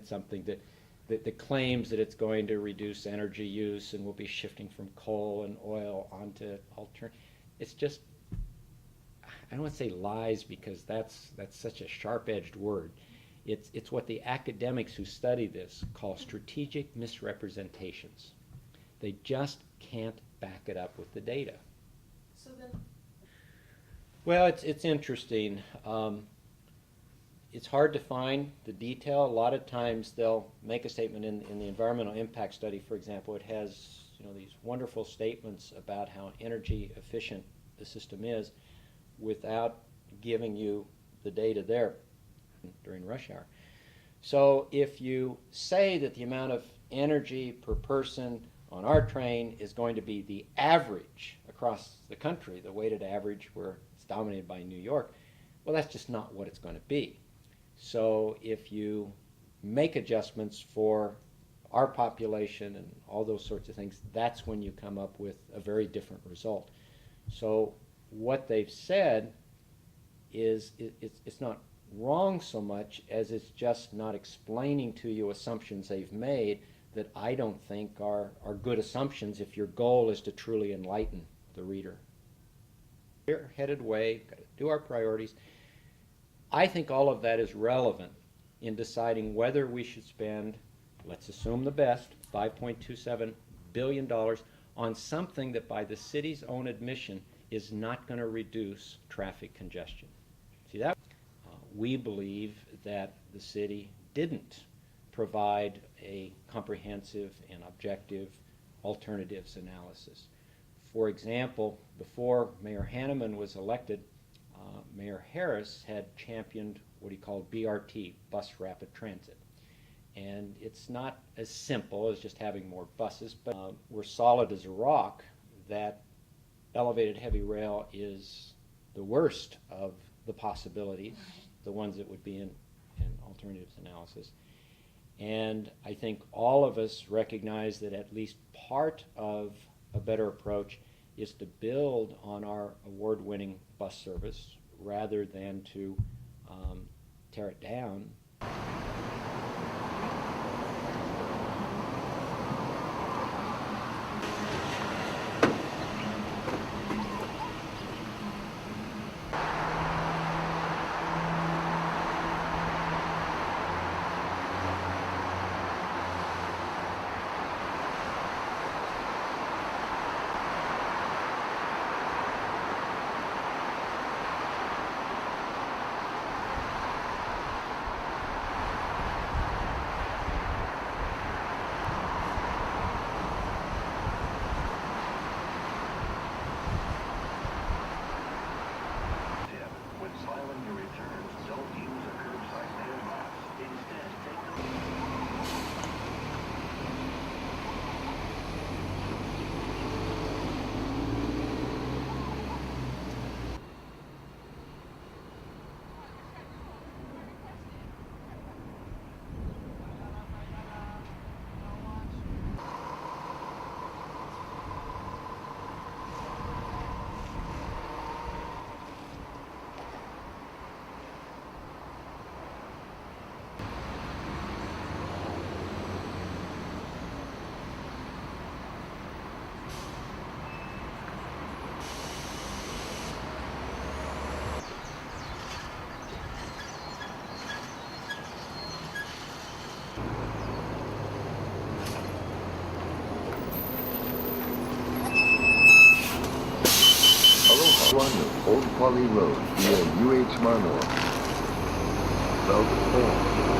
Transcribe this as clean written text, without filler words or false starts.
something that claims that it's going to reduce energy use and we'll be shifting from coal and oil onto alternative. It's just, I don't want to say lies because that's such a sharp-edged word. It's what the academics who study this call strategic misrepresentations. They just can't back it up with the data. So then, well, it's interesting. It's hard to find the detail. A lot of times they'll make a statement in the environmental impact study, for example. It has these wonderful statements about how energy efficient the system is without giving you the data there during rush hour. So if you say that the amount of energy per person on our train is going to be the average across the country, the weighted average where it's dominated by New York, well, that's just not what it's going to be. So if you make adjustments for our population and all those sorts of things, that's when you come up with a very different result. So what they've said is it's not wrong so much as it's just not explaining to you assumptions they've made that I don't think are good assumptions if your goal is to truly enlighten the reader. We're headed way, got to do our priorities. I think all of that is relevant in deciding whether we should spend, let's assume the best, $5.27 billion on something that by the city's own admission is not going to reduce traffic congestion. See that? We believe that the city didn't provide a comprehensive and objective alternatives analysis. For example, before Mayor Hanneman was elected, Mayor Harris had championed what he called BRT, bus rapid transit. And it's not as simple as just having more buses, but we're solid as a rock that elevated heavy rail is the worst of the possibilities, the ones that would be in alternatives analysis. And I think all of us recognize that at least part of a better approach is to build on our award-winning bus service rather than to tear it down. Old Poly Road via UH Manoa. Velvet Falls.